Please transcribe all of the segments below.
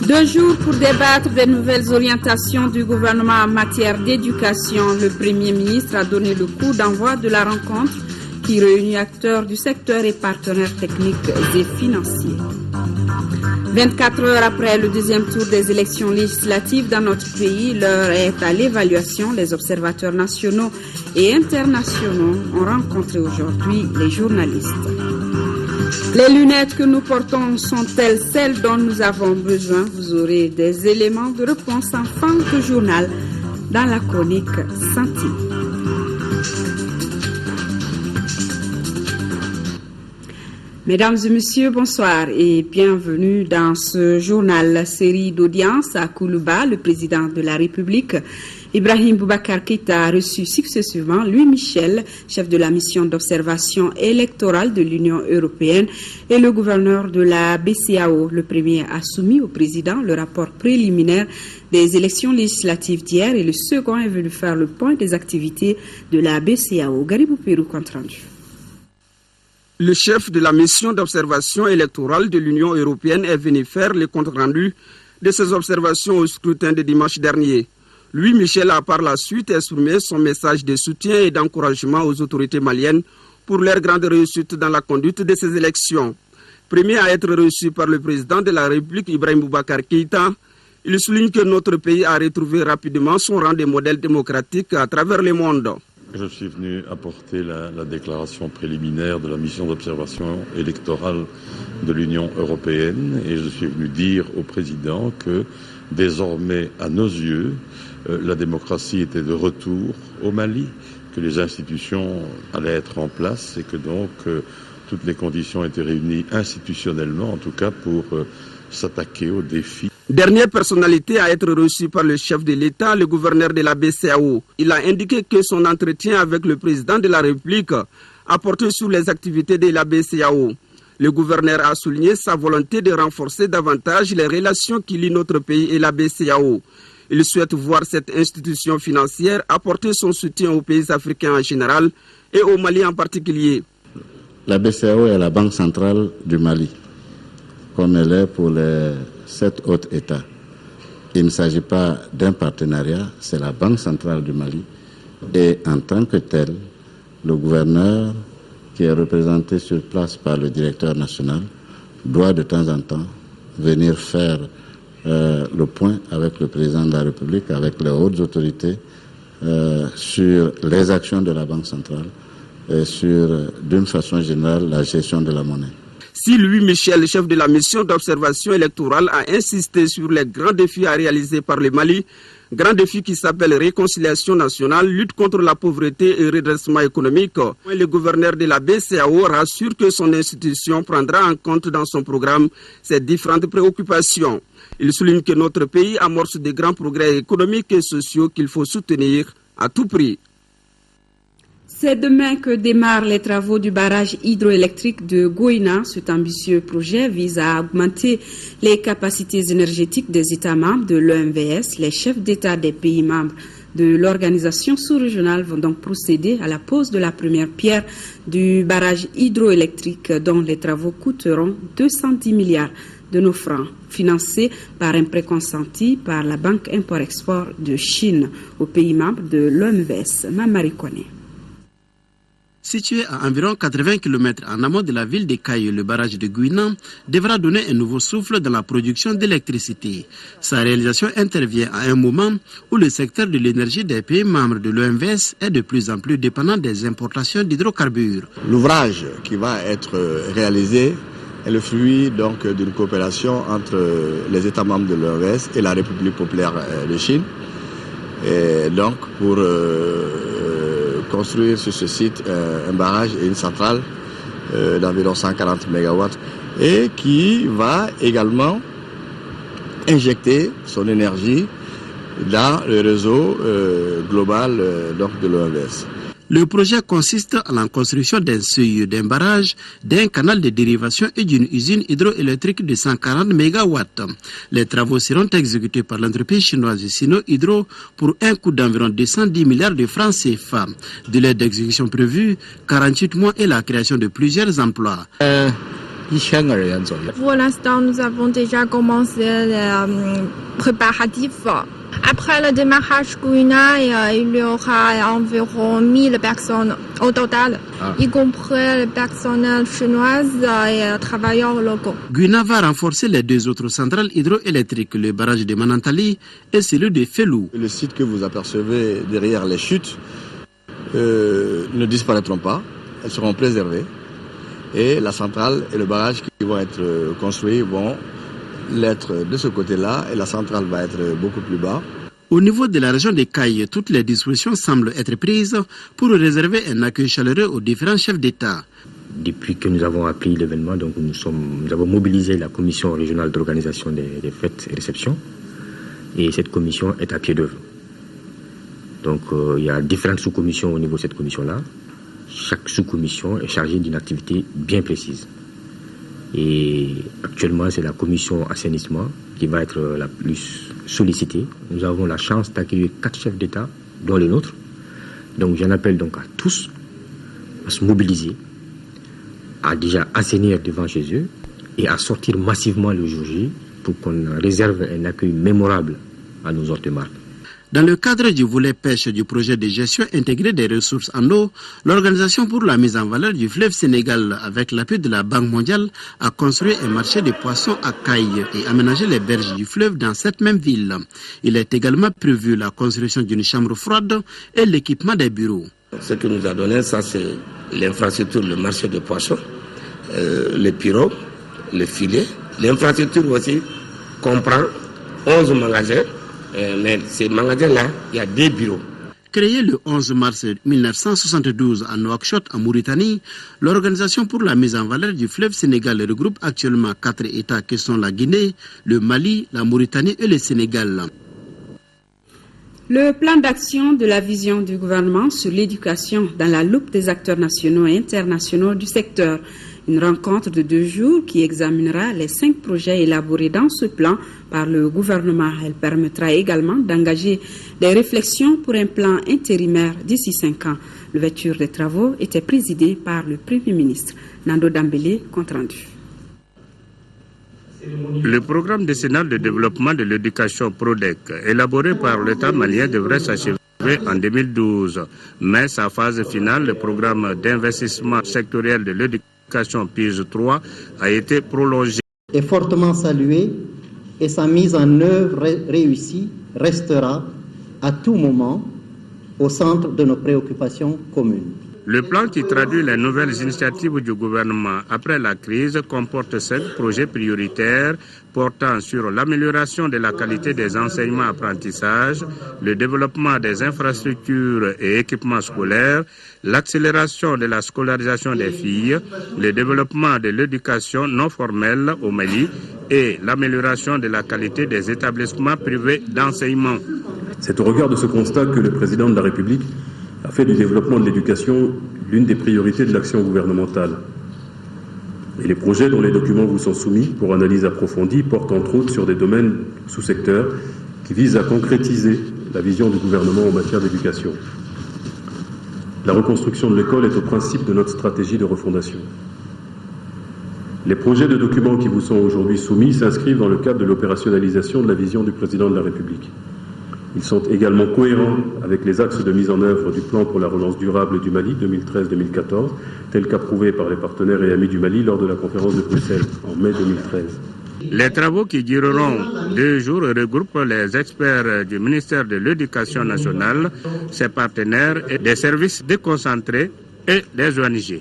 2 jours pour débattre des nouvelles orientations du gouvernement en matière d'éducation. Le Premier ministre a donné le coup d'envoi de la rencontre qui réunit acteurs du secteur et partenaires techniques et financiers. 24 heures après le deuxième tour des élections législatives dans notre pays, l'heure est à l'évaluation. Les observateurs nationaux et internationaux ont rencontré aujourd'hui les journalistes. Les lunettes que nous portons sont-elles celles dont nous avons besoin? Vous aurez des éléments de réponse en fin de journal dans la chronique Santé. Mesdames et messieurs, bonsoir et bienvenue dans ce journal. La série d'audience à Koulouba, le président de la République, Ibrahim Boubacar Keïta, a reçu successivement Louis Michel, chef de la mission d'observation électorale de l'Union européenne, et le gouverneur de la BCEAO. Le premier a soumis au président le rapport préliminaire des élections législatives d'hier et le second est venu faire le point des activités de la BCEAO. Garibou Pérou, compte rendu. Le chef de la mission d'observation électorale de l'Union européenne est venu faire le compte-rendu de ses observations au scrutin de dimanche dernier. Louis Michel a par la suite exprimé son message de soutien et d'encouragement aux autorités maliennes pour leur grande réussite dans la conduite de ces élections. Premier à être reçu par le président de la République, Ibrahim Boubacar Keïta, il souligne que notre pays a retrouvé rapidement son rang de modèle démocratique à travers le monde. Je suis venu apporter la déclaration préliminaire de la mission d'observation électorale de l'Union européenne et je suis venu dire au président que désormais, à nos yeux, la démocratie était de retour au Mali, que les institutions allaient être en place et que donc toutes les conditions étaient réunies institutionnellement, en tout cas pour s'attaquer aux défis. Dernière personnalité à être reçue par le chef de l'État, le gouverneur de la BCEAO. Il a indiqué que son entretien avec le président de la République a porté sur les activités de la BCEAO. Le gouverneur a souligné sa volonté de renforcer davantage les relations qui lient notre pays et la BCEAO. Il souhaite voir cette institution financière apporter son soutien aux pays africains en général et au Mali en particulier. La BCEAO est la banque centrale du Mali, comme elle est pour les 7 autres États. Il ne s'agit pas d'un partenariat, c'est la Banque centrale du Mali. Et en tant que tel, le gouverneur, qui est représenté sur place par le directeur national, doit de temps en temps venir faire le point avec le président de la République, avec les hautes autorités, sur les actions de la Banque centrale et sur, d'une façon générale, la gestion de la monnaie. Si Louis Michel, chef de la mission d'observation électorale, a insisté sur les grands défis à réaliser par le Mali, grand défi qui s'appelle réconciliation nationale, lutte contre la pauvreté et redressement économique, le gouverneur de la BCEAO rassure que son institution prendra en compte dans son programme ces différentes préoccupations. Il souligne que notre pays amorce de grands progrès économiques et sociaux qu'il faut soutenir à tout prix. C'est demain que démarrent les travaux du barrage hydroélectrique de Goïna. Cet ambitieux projet vise à augmenter les capacités énergétiques des États membres de l'OMVS. Les chefs d'État des pays membres de l'organisation sous-régionale vont donc procéder à la pose de la première pierre du barrage hydroélectrique dont les travaux coûteront 210 milliards de nos francs, financés par un prêt consenti par la Banque Import-Export de Chine aux pays membres de l'OMVS. Mamari Kone. Situé à environ 80 km en amont de la ville de Caille, le barrage de Guinan devra donner un nouveau souffle dans la production d'électricité. Sa réalisation intervient à un moment où le secteur de l'énergie des pays membres de l'OMVS est de plus en plus dépendant des importations d'hydrocarbures. L'ouvrage qui va être réalisé est le fruit donc d'une coopération entre les États membres de l'OMVS et la République populaire de Chine. Et donc pour construire sur ce site un barrage et une centrale d'environ 140 MW et qui va également injecter son énergie dans le réseau global donc de l'OMVS. Le projet consiste à la construction d'un seuil, d'un barrage, d'un canal de dérivation et d'une usine hydroélectrique de 140 MW. Les travaux seront exécutés par l'entreprise chinoise Sino Hydro pour un coût d'environ 210 milliards de francs CFA. De l'aide d'exécution prévue, 48 mois et la création de plusieurs emplois. Pour l'instant, nous avons déjà commencé les préparatifs. Après le démarrage Guyana, il y aura environ 1000 personnes au total, y compris les personnels chinoises et travailleurs locaux. Guyana va renforcer les deux autres centrales hydroélectriques, le barrage de Manantali et celui de Felou. Le site que vous apercevez derrière les chutes ne disparaîtront pas, elles seront préservées. Et la centrale et le barrage qui vont être construits vont l'être de ce côté-là et la centrale va être beaucoup plus bas. Au niveau de la région des Cayes, toutes les dispositions semblent être prises pour réserver un accueil chaleureux aux différents chefs d'État. Depuis que nous avons appris l'événement, donc nous avons mobilisé la commission régionale d'organisation des fêtes et réceptions et cette commission est à pied d'œuvre. Donc il y a différentes sous-commissions au niveau de cette commission-là. Chaque sous-commission est chargée d'une activité bien précise. Et actuellement, c'est la commission assainissement qui va être la plus sollicitée. Nous avons la chance d'accueillir 4 chefs d'État, dont les nôtres. Donc j'en appelle donc à tous à se mobiliser, à déjà assainir devant chez eux et à sortir massivement le jour J pour qu'on réserve un accueil mémorable à nos hôtes de marque. Dans le cadre du volet pêche du projet de gestion intégrée des ressources en eau, l'Organisation pour la mise en valeur du fleuve Sénégal, avec l'appui de la Banque mondiale, a construit un marché de poissons à Caille et aménagé les berges du fleuve dans cette même ville. Il est également prévu la construction d'une chambre froide et l'équipement des bureaux. Ce que nous a donné, ça c'est l'infrastructure, le marché de poissons, les pirogues, les filets. L'infrastructure aussi comprend 11 magasins. Mais ces magasins-là, il y a des bureaux. Créée le 11 mars 1972 à Nouakchott, en Mauritanie, l'Organisation pour la mise en valeur du fleuve Sénégal regroupe actuellement 4 États qui sont la Guinée, le Mali, la Mauritanie et le Sénégal. Le plan d'action de la vision du gouvernement sur l'éducation dans la loupe des acteurs nationaux et internationaux du secteur. Une rencontre de 2 jours qui examinera les 5 projets élaborés dans ce plan par le gouvernement. Elle permettra également d'engager des réflexions pour un plan intérimaire d'ici 5 ans. L'ouverture des travaux était présidée par le Premier ministre. Nando Dambélé, compte rendu. Le programme décennal de développement de l'éducation PRODEC, élaboré par l'État malien, devrait s'achever en 2012. Mais sa phase finale, le programme d'investissement sectoriel de l'éducation PIGE 3, a été prolongé. Est fortement salué et sa mise en œuvre réussie restera à tout moment au centre de nos préoccupations communes. Le plan qui traduit les nouvelles initiatives du gouvernement après la crise comporte 5 projets prioritaires portant sur l'amélioration de la qualité des enseignements-apprentissages, le développement des infrastructures et équipements scolaires, l'accélération de la scolarisation des filles, le développement de l'éducation non formelle au Mali et l'amélioration de la qualité des établissements privés d'enseignement. C'est au regard de ce constat que le président de la République a fait du développement de l'éducation l'une des priorités de l'action gouvernementale. Et les projets dont les documents vous sont soumis pour analyse approfondie portent entre autres sur des domaines sous-secteurs qui visent à concrétiser la vision du gouvernement en matière d'éducation. La reconstruction de l'école est au principe de notre stratégie de refondation. Les projets de documents qui vous sont aujourd'hui soumis s'inscrivent dans le cadre de l'opérationnalisation de la vision du président de la République. Ils sont également cohérents avec les axes de mise en œuvre du plan pour la relance durable du Mali 2013-2014, tel qu'approuvé par les partenaires et amis du Mali lors de la conférence de Bruxelles en mai 2013. Les travaux qui dureront 2 jours regroupent les experts du ministère de l'Éducation nationale, ses partenaires et des services déconcentrés et des ONG.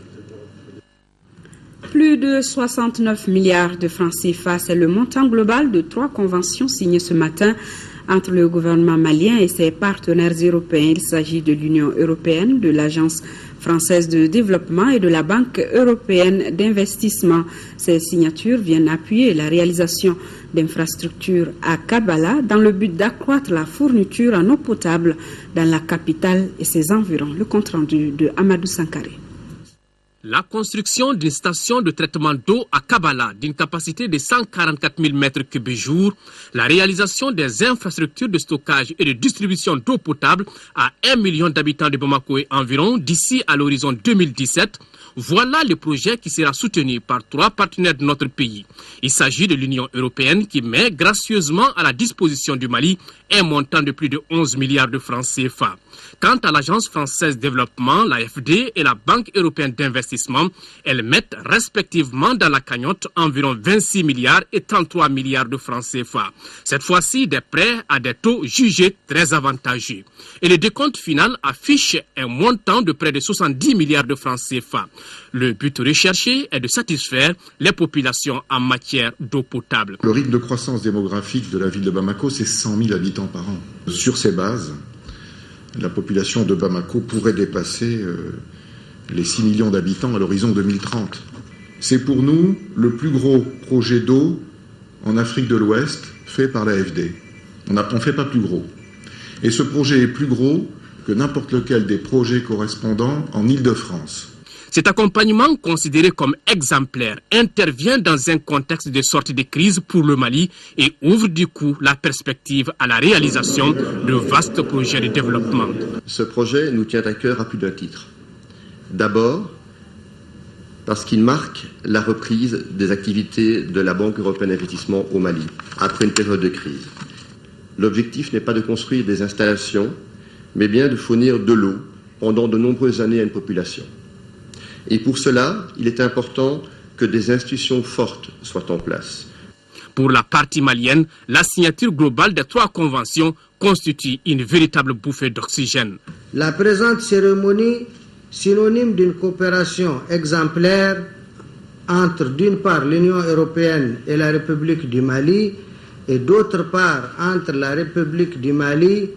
Plus de 69 milliards de francs CFA, c'est le montant global de 3 conventions signées ce matin entre le gouvernement malien et ses partenaires européens. Il s'agit de l'Union européenne, de l'Agence française de développement et de la Banque européenne d'investissement. Ces signatures viennent appuyer la réalisation d'infrastructures à Kabala dans le but d'accroître la fourniture en eau potable dans la capitale et ses environs. Le compte rendu de Amadou Sankaré. La construction d'une station de traitement d'eau à Kabala d'une capacité de 144 000 m3 jour, la réalisation des infrastructures de stockage et de distribution d'eau potable à 1 million d'habitants de Bamako et environ d'ici à l'horizon 2017, voilà le projet qui sera soutenu par 3 partenaires de notre pays. Il s'agit de l'Union européenne qui met gracieusement à la disposition du Mali un montant de plus de 11 milliards de francs CFA. Quant à l'Agence française de développement, l'AFD et la Banque européenne d'investissement, elles mettent respectivement dans la cagnotte environ 26 milliards et 33 milliards de francs CFA. Cette fois-ci, des prêts à des taux jugés très avantageux. Et le décompte final affiche un montant de près de 70 milliards de francs CFA. Le but recherché est de satisfaire les populations en matière d'eau potable. Le rythme de croissance démographique de la ville de Bamako, c'est 100 000 habitants par an. Sur ces bases, la population de Bamako pourrait dépasser les 6 millions d'habitants à l'horizon 2030. C'est pour nous le plus gros projet d'eau en Afrique de l'Ouest fait par l'AFD. On ne fait pas plus gros. Et ce projet est plus gros que n'importe lequel des projets correspondants en Île-de-France. Cet accompagnement, considéré comme exemplaire, intervient dans un contexte de sortie de crise pour le Mali et ouvre du coup la perspective à la réalisation de vastes projets de développement. Ce projet nous tient à cœur à plus d'un titre. D'abord, parce qu'il marque la reprise des activités de la Banque européenne d'investissement au Mali, après une période de crise. L'objectif n'est pas de construire des installations, mais bien de fournir de l'eau pendant de nombreuses années à une population. Et pour cela, il est important que des institutions fortes soient en place. Pour la partie malienne, la signature globale des 3 conventions constitue une véritable bouffée d'oxygène. La présente cérémonie, synonyme d'une coopération exemplaire entre d'une part l'Union européenne et la République du Mali et d'autre part entre la République du Mali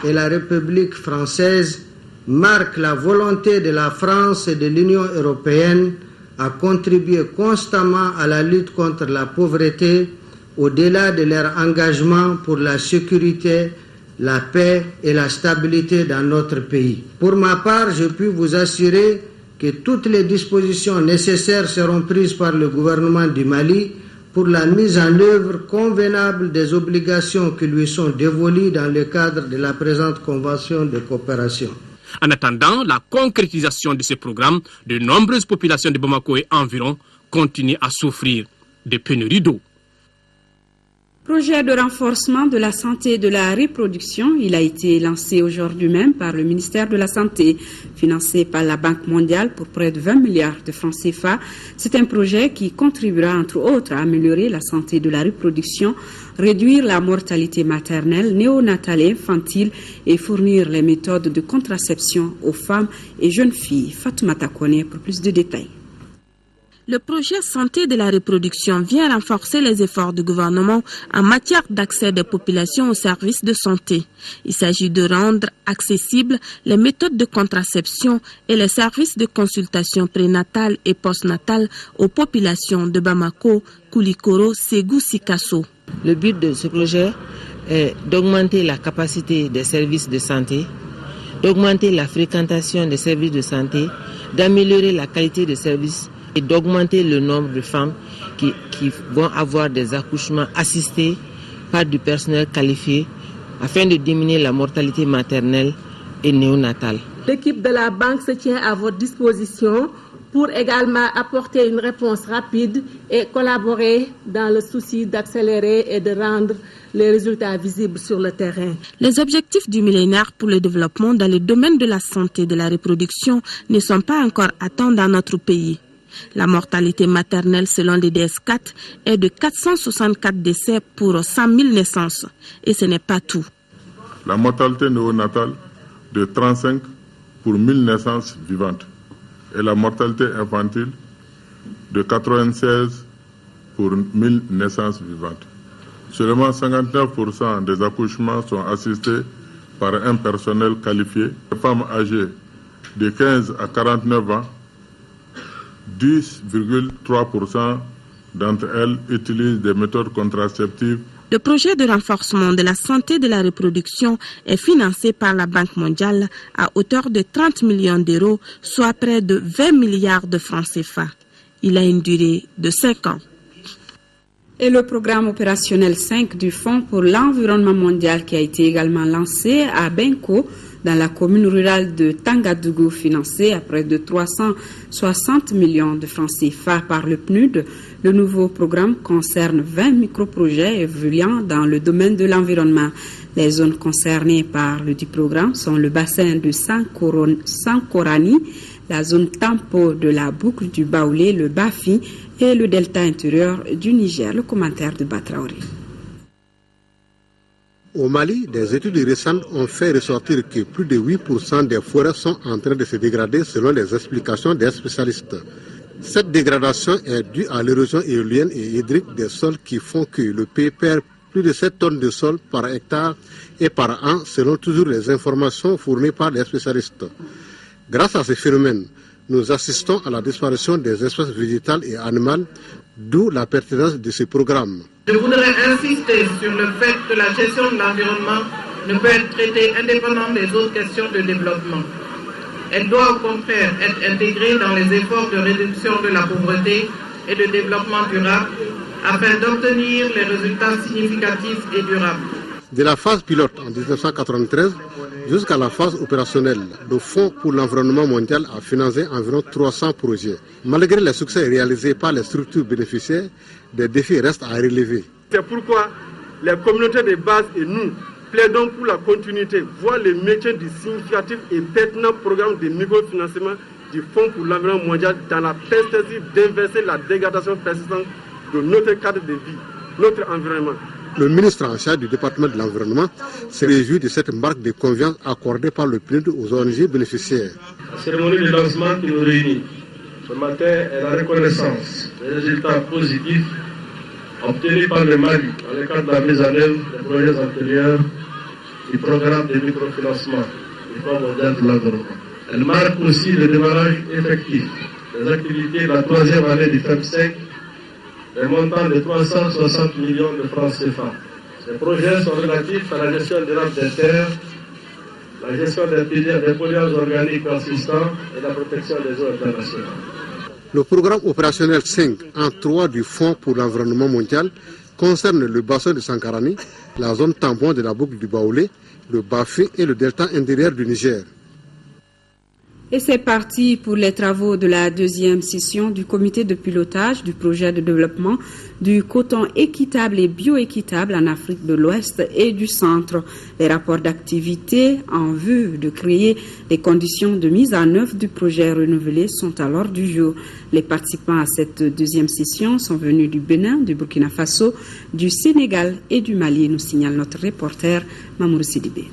et la République française, marque la volonté de la France et de l'Union européenne à contribuer constamment à la lutte contre la pauvreté au-delà de leur engagement pour la sécurité, la paix et la stabilité dans notre pays. Pour ma part, je puis vous assurer que toutes les dispositions nécessaires seront prises par le gouvernement du Mali pour la mise en œuvre convenable des obligations qui lui sont dévolues dans le cadre de la présente convention de coopération. En attendant la concrétisation de ce programme, de nombreuses populations de Bamako et environ continuent à souffrir de pénuries d'eau. Projet de renforcement de la santé et de la reproduction, il a été lancé aujourd'hui même par le ministère de la Santé, financé par la Banque mondiale pour près de 20 milliards de francs CFA. C'est un projet qui contribuera entre autres à améliorer la santé de la reproduction, réduire la mortalité maternelle, néonatale et infantile et fournir les méthodes de contraception aux femmes et jeunes filles. Fatoumata Kone pour plus de détails. Le projet Santé de la reproduction vient renforcer les efforts du gouvernement en matière d'accès des populations aux services de santé. Il s'agit de rendre accessibles les méthodes de contraception et les services de consultation prénatale et postnatale aux populations de Bamako, Koulikoro, Ségou, Sikasso. Le but de ce projet est d'augmenter la capacité des services de santé, d'augmenter la fréquentation des services de santé, d'améliorer la qualité des services et d'augmenter le nombre de femmes qui vont avoir des accouchements assistés par du personnel qualifié afin de diminuer la mortalité maternelle et néonatale. L'équipe de la banque se tient à votre disposition pour également apporter une réponse rapide et collaborer dans le souci d'accélérer et de rendre les résultats visibles sur le terrain. Les objectifs du millénaire pour le développement dans le domaine de la santé et de la reproduction ne sont pas encore atteints dans notre pays. La mortalité maternelle selon les DS4 est de 464 décès pour 100 000 naissances. Et ce n'est pas tout. La mortalité néonatale de 35 pour 1000 naissances vivantes. Et la mortalité infantile de 96 pour 1000 naissances vivantes. Seulement 59% des accouchements sont assistés par un personnel qualifié. Les femmes âgées de 15 à 49 ans, 10,3% d'entre elles utilisent des méthodes contraceptives. Le projet de renforcement de la santé de la reproduction est financé par la Banque mondiale à hauteur de 30 millions d'euros, soit près de 20 milliards de francs CFA. Il a une durée de 5 ans. Et le programme opérationnel 5 du Fonds pour l'environnement mondial qui a été également lancé à Benko, dans la commune rurale de Tangadougou, financé à près de 360 millions de francs CFA par le PNUD. Le nouveau programme concerne 20 microprojets évoluant dans le domaine de l'environnement. Les zones concernées par le dit programme sont le bassin de Sankorani, la zone Tampo de la boucle du Baoulé, le Bafi et le delta intérieur du Niger. Le commentaire de Batraoré. Au Mali, des études récentes ont fait ressortir que plus de 8% des forêts sont en train de se dégrader selon les explications des spécialistes. Cette dégradation est due à l'érosion éolienne et hydrique des sols qui font que le pays perd plus de 7 tonnes de sol par hectare et par an selon toujours les informations fournies par les spécialistes. Grâce à ces phénomènes, nous assistons à la disparition des espèces végétales et animales, d'où la pertinence de ce programme. Je voudrais insister sur le fait que la gestion de l'environnement ne peut être traitée indépendamment des autres questions de développement. Elle doit au contraire être intégrée dans les efforts de réduction de la pauvreté et de développement durable afin d'obtenir les résultats significatifs et durables. De la phase pilote en 1993 jusqu'à la phase opérationnelle, le Fonds pour l'environnement mondial a financé environ 300 projets. Malgré les succès réalisés par les structures bénéficiaires, des défis restent à relever. C'est pourquoi les communautés de base et nous plaidons pour la continuité, voire le maintien du significatif et pertinent programme de microfinancement du Fonds pour l'environnement mondial dans la perspective d'inverser la dégradation persistante de notre cadre de vie, notre environnement. Le ministre en charge du département de l'environnement se réjouit de cette marque de confiance accordée par le PNUD aux ONG bénéficiaires. La cérémonie de lancement qui nous réunit ce matin est la reconnaissance des résultats positifs obtenus par le Mali dans le cadre de la mise en œuvre des projets antérieurs du programme de microfinancement du Fonds mondial pour l'environnement. Elle marque aussi le démarrage effectif des activités de la troisième année du FEM5, un montant de 360 millions de francs CFA. Ces projets sont relatifs à la gestion durable des terres, la gestion des polluants organiques consistants et la protection des eaux internationales. Le programme opérationnel 5 en 3 du Fonds pour l'environnement mondial concerne le bassin de Sankarani, la zone tampon de la boucle du Baoulé, le Bafi et le delta intérieur du Niger. Et c'est parti pour les travaux de la deuxième session du comité de pilotage du projet de développement du coton équitable et bioéquitable en Afrique de l'Ouest et du Centre. Les rapports d'activité en vue de créer les conditions de mise en œuvre du projet renouvelé sont à l'ordre du jour. Les participants à cette deuxième session sont venus du Bénin, du Burkina Faso, du Sénégal et du Mali, nous signale notre reporter Mamour Sidibé.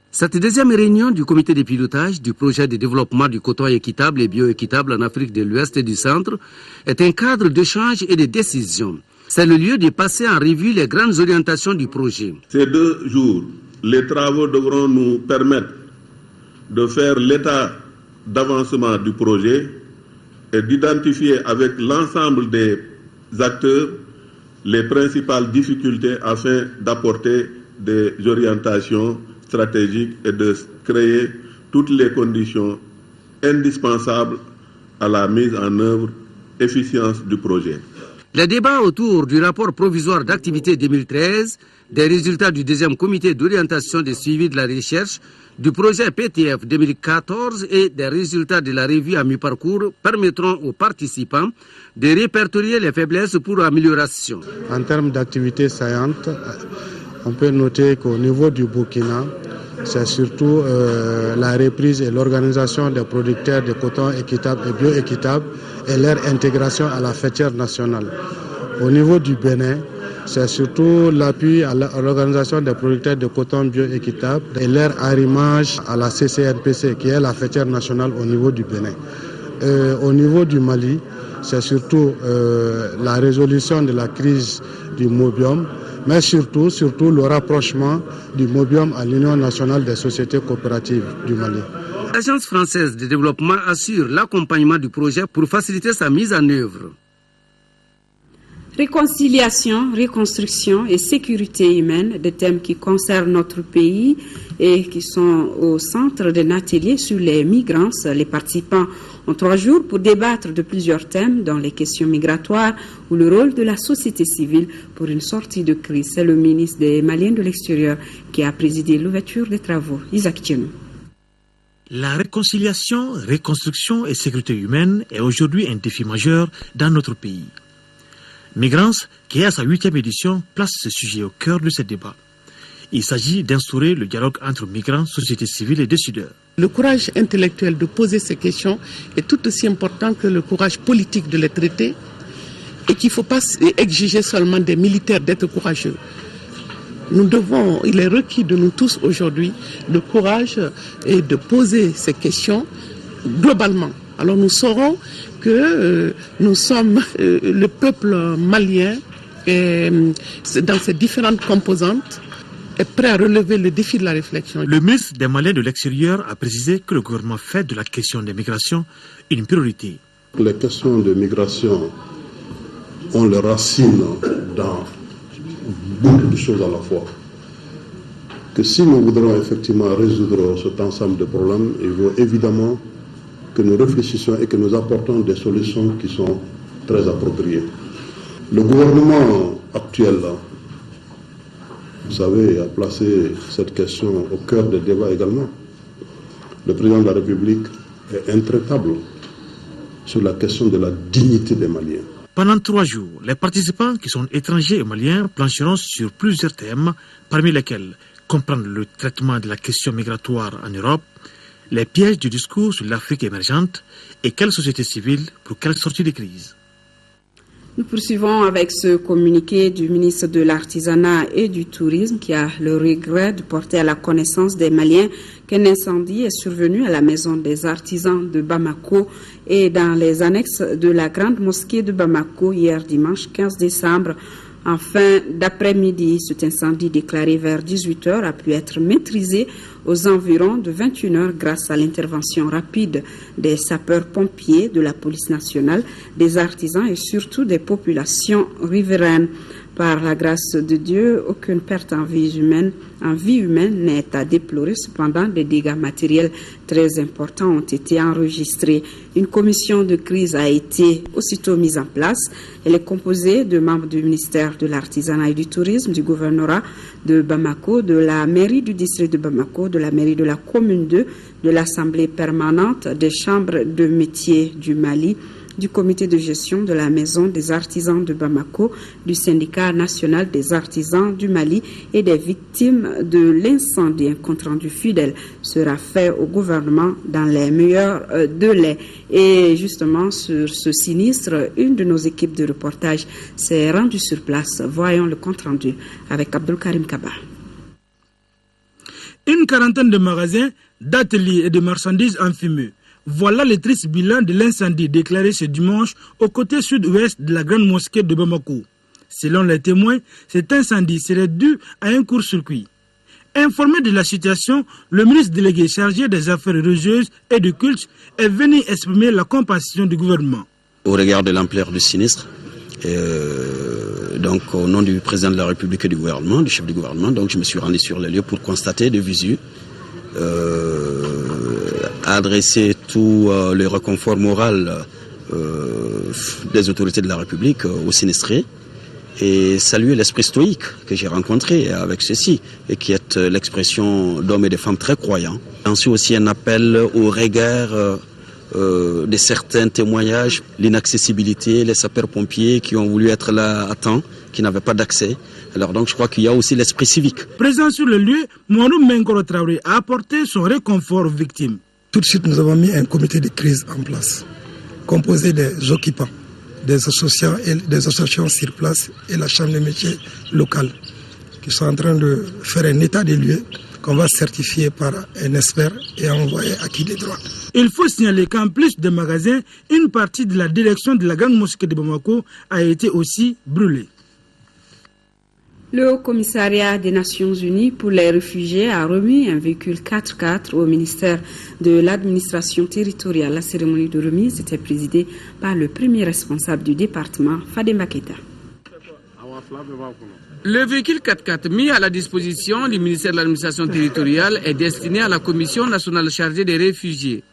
Cette deuxième réunion du comité de pilotage du projet de développement du coton équitable et bioéquitable en Afrique de l'Ouest et du Centre est un cadre d'échange et de décision. C'est le lieu de passer en revue les grandes orientations du projet. Ces 2 jours, les travaux devront nous permettre de faire l'état d'avancement du projet et d'identifier avec l'ensemble des acteurs les principales difficultés afin d'apporter des orientations stratégique et de créer toutes les conditions indispensables à la mise en œuvre efficiente du projet. Les débats autour du rapport provisoire d'activité 2013, des résultats du deuxième comité d'orientation de suivi de la recherche, du projet PTF 2014 et des résultats de la revue à mi-parcours permettront aux participants de répertorier les faiblesses pour amélioration. En termes d'activités saillantes, on peut noter qu'au niveau du Burkina, c'est surtout la reprise et l'organisation des producteurs de coton équitable et bioéquitable et leur intégration à la fêtière nationale. Au niveau du Bénin, c'est surtout l'appui à l'organisation des producteurs de coton bioéquitable et leur arrimage à la CCNPC, qui est la fêtière nationale au niveau du Bénin. Au niveau du Mali, c'est surtout la résolution de la crise du Mobium, mais surtout le rapprochement du Mobium à l'Union nationale des sociétés coopératives du Mali. L'Agence française de développement assure l'accompagnement du projet pour faciliter sa mise en œuvre. Réconciliation, reconstruction et sécurité humaine, des thèmes qui concernent notre pays et qui sont au centre d'un atelier sur les migrants. Les participants ont 3 jours pour débattre de plusieurs thèmes, dont les questions migratoires ou le rôle de la société civile pour une sortie de crise. C'est le ministre des Maliens de l'extérieur qui a présidé l'ouverture des travaux. Isaac Tchenou. La réconciliation, reconstruction et sécurité humaine est aujourd'hui un défi majeur dans notre pays. Migrants, qui est à sa 8e édition, place ce sujet au cœur de ce débat. Il s'agit d'instaurer le dialogue entre migrants, société civile et décideurs. Le courage intellectuel de poser ces questions est tout aussi important que le courage politique de les traiter et qu'il ne faut pas exiger seulement des militaires d'être courageux. Il est requis de nous tous aujourd'hui le courage et de poser ces questions globalement. Alors nous saurons que nous sommes le peuple malien dans ses différentes composantes est prêt à relever le défi de la réflexion. Le ministre des Maliens de l'extérieur a précisé que le gouvernement fait de la question des migrations une priorité. Les questions de migration ont leurs racines dans beaucoup de choses à la fois. Que si nous voudrons effectivement résoudre cet ensemble de problèmes, il faut évidemment que nous réfléchissions et que nous apportons des solutions qui sont très appropriées. Le gouvernement actuel, vous savez, a placé cette question au cœur des débats également. Le président de la République est intraitable sur la question de la dignité des Maliens. Pendant 3 jours, les participants qui sont étrangers et maliens plancheront sur plusieurs thèmes, parmi lesquels comprendre le traitement de la question migratoire en Europe, les pièges du discours sur l'Afrique émergente et quelle société civile pour quelle sortie de crise. Nous poursuivons avec ce communiqué du ministre de l'Artisanat et du Tourisme qui a le regret de porter à la connaissance des Maliens qu'un incendie est survenu à la maison des artisans de Bamako et dans les annexes de la grande mosquée de Bamako hier dimanche 15 décembre. En fin d'après-midi, cet incendie déclaré vers 18h a pu être maîtrisé aux environs de 21h grâce à l'intervention rapide des sapeurs-pompiers, de la police nationale, des artisans et surtout des populations riveraines. Par la grâce de Dieu, aucune perte en vie humaine n'est à déplorer. Cependant, des dégâts matériels très importants ont été enregistrés. Une commission de crise a été aussitôt mise en place. Elle est composée de membres du ministère de l'Artisanat et du Tourisme, du gouvernorat de Bamako, de la mairie du district de Bamako, de la mairie de la commune 2, de l'Assemblée permanente, des chambres de métiers du Mali, du comité de gestion de la maison des artisans de Bamako, du syndicat national des artisans du Mali et des victimes de l'incendie. Un compte-rendu fidèle sera fait au gouvernement dans les meilleurs délais. Et justement, sur ce sinistre, une de nos équipes de reportage s'est rendue sur place. Voyons le compte-rendu avec Abdul Karim Kaba. Une quarantaine de magasins, d'ateliers et de marchandises en fumée. Voilà le triste bilan de l'incendie déclaré ce dimanche au côté sud-ouest de la grande mosquée de Bamako. Selon les témoins, cet incendie serait dû à un court-circuit. Informé de la situation, le ministre délégué chargé des affaires religieuses et du culte est venu exprimer la compassion du gouvernement. Au regard de l'ampleur du sinistre, donc au nom du président de la République et du gouvernement, du chef du gouvernement, donc je me suis rendu sur les lieux pour constater de visu, adresser tout le réconfort moral des autorités de la République aux sinistrés et saluer l'esprit stoïque que j'ai rencontré avec ceci et qui est l'expression d'hommes et de femmes très croyants. Ensuite aussi un appel au regard de certains témoignages, l'inaccessibilité, les sapeurs-pompiers qui ont voulu être là à temps, qui n'avaient pas d'accès. Alors donc je crois qu'il y a aussi l'esprit civique. Présent sur le lieu, Mouanou Menkoro Traoré a apporté son réconfort aux victimes. Tout de suite, nous avons mis un comité de crise en place, composé des occupants, des associations sur place et la chambre de métiers locale, qui sont en train de faire un état des lieux qu'on va certifier par un expert et envoyer à qui des droits. Il faut signaler qu'en plus des magasins, une partie de la direction de la grande mosquée de Bamako a été aussi brûlée. Le Haut Commissariat des Nations Unies pour les réfugiés a remis un véhicule 4x4 au ministère de l'administration territoriale. La cérémonie de remise était présidée par le premier responsable du département, Fadem Baketa. Le véhicule 4x4 mis à la disposition du ministère de l'administration territoriale est destiné à la Commission nationale chargée des réfugiés.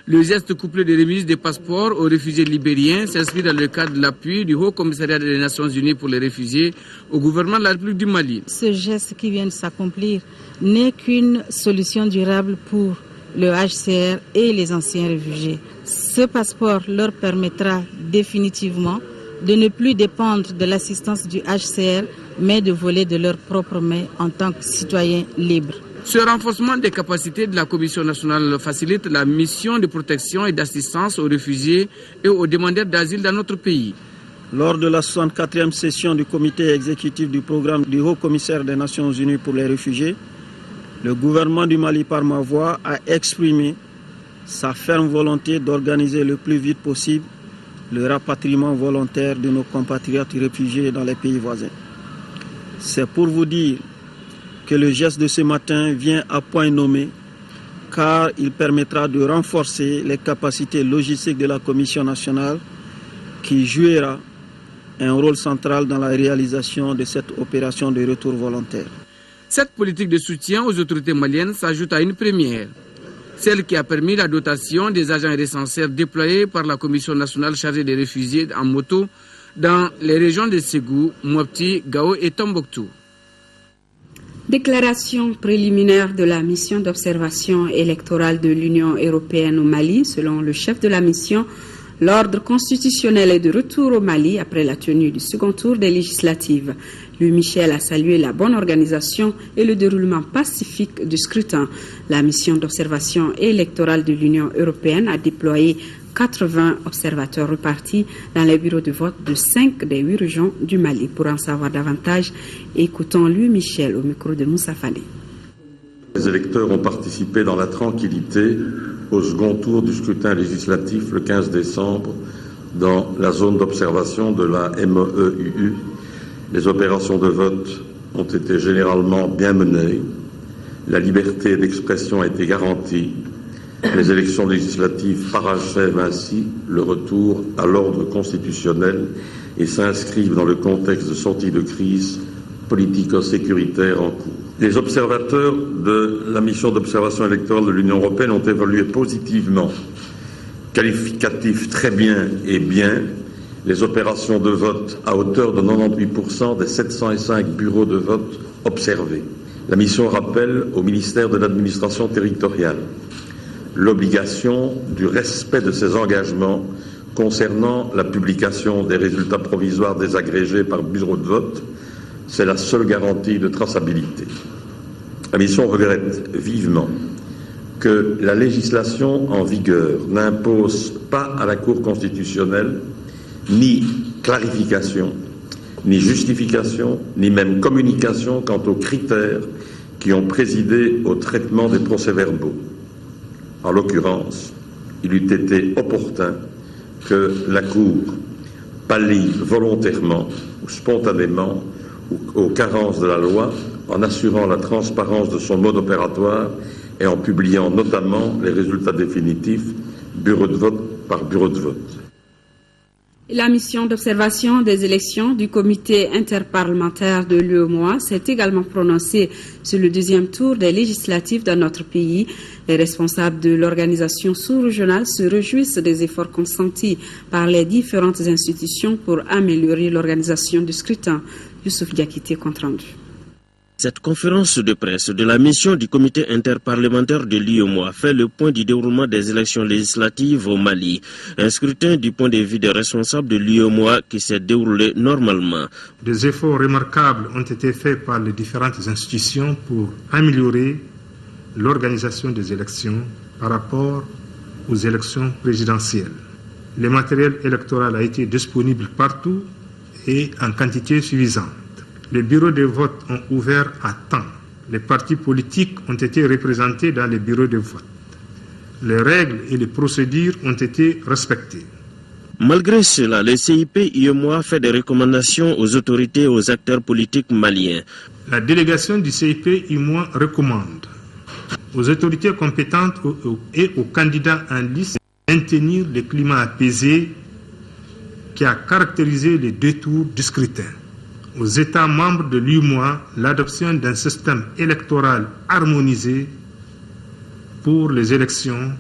Le geste couplé de remise des passeports aux réfugiés libériens s'inscrit dans le cadre de l'appui du Haut Commissariat des Nations Unies pour les réfugiés au gouvernement de la République du Mali. Ce geste qui vient de s'accomplir n'est qu'une solution durable pour le HCR et les anciens réfugiés. Ce passeport leur permettra définitivement de ne plus dépendre de l'assistance du HCR, mais de voler de leurs propres mains en tant que citoyens libres. Ce renforcement des capacités de la Commission nationale facilite la mission de protection et d'assistance aux réfugiés et aux demandeurs d'asile dans notre pays. Lors de la 64e session du comité exécutif du programme du Haut Commissaire des Nations Unies pour les réfugiés, le gouvernement du Mali, par ma voix, a exprimé sa ferme volonté d'organiser le plus vite possible le rapatriement volontaire de nos compatriotes réfugiés dans les pays voisins. C'est pour vous dire que le geste de ce matin vient à point nommé, car il permettra de renforcer les capacités logistiques de la Commission nationale qui jouera un rôle central dans la réalisation de cette opération de retour volontaire. Cette politique de soutien aux autorités maliennes s'ajoute à une première, celle qui a permis la dotation des agents recensaires déployés par la Commission nationale chargée des réfugiés en moto dans les régions de Ségou, Mopti, Gao et Tombouctou. Déclaration préliminaire de la mission d'observation électorale de l'Union européenne au Mali. Selon le chef de la mission, l'ordre constitutionnel est de retour au Mali après la tenue du second tour des législatives. Louis Michel a salué la bonne organisation et le déroulement pacifique du scrutin. La mission d'observation électorale de l'Union européenne a déployé 80 observateurs repartis dans les bureaux de vote de 5 des 8 régions du Mali. Pour en savoir davantage, écoutons Louis Michel au micro de Moussa Fadé. Les électeurs ont participé dans la tranquillité au second tour du scrutin législatif le 15 décembre dans la zone d'observation de la MEEUU. Les opérations de vote ont été généralement bien menées. La liberté d'expression a été garantie. Les élections législatives parachèvent ainsi le retour à l'ordre constitutionnel et s'inscrivent dans le contexte de sortie de crise politico-sécuritaire en cours. Les observateurs de la mission d'observation électorale de l'Union européenne ont évalué positivement, qualificatif très bien et bien, les opérations de vote à hauteur de 98% des 705 bureaux de vote observés. La mission rappelle au ministère de l'administration territoriale l'obligation du respect de ses engagements concernant la publication des résultats provisoires désagrégés par bureau de vote. C'est la seule garantie de traçabilité. La mission regrette vivement que la législation en vigueur n'impose pas à la Cour constitutionnelle ni clarification, ni justification, ni même communication quant aux critères qui ont présidé au traitement des procès-verbaux. En l'occurrence, il eût été opportun que la Cour pallie volontairement ou spontanément aux carences de la loi en assurant la transparence de son mode opératoire et en publiant notamment les résultats définitifs bureau de vote par bureau de vote. La mission d'observation des élections du comité interparlementaire de l'UEMOA s'est également prononcée sur le deuxième tour des législatives dans notre pays. Les responsables de l'organisation sous-régionale se réjouissent des efforts consentis par les différentes institutions pour améliorer l'organisation du scrutin. Youssouf Diakité, compte rendu. Cette conférence de presse de la mission du comité interparlementaire de l'UEMOA fait le point du déroulement des élections législatives au Mali. Un scrutin du point de vue des responsables de l'UEMOA qui s'est déroulé normalement. Des efforts remarquables ont été faits par les différentes institutions pour améliorer l'organisation des élections par rapport aux élections présidentielles. Le matériel électoral a été disponible partout et en quantité suffisante. Les bureaux de vote ont ouvert à temps. Les partis politiques ont été représentés dans les bureaux de vote. les règles et les procédures ont été respectées. Malgré cela, le CIP-UEMOA fait des recommandations aux autorités et aux acteurs politiques maliens. La délégation du CIP-UEMOA recommande aux autorités compétentes et aux candidats en liste de maintenir le climat apaisé qui a caractérisé les 2 tours du scrutin. Aux États membres de l'UEMOA, l'adoption d'un système électoral harmonisé pour les élections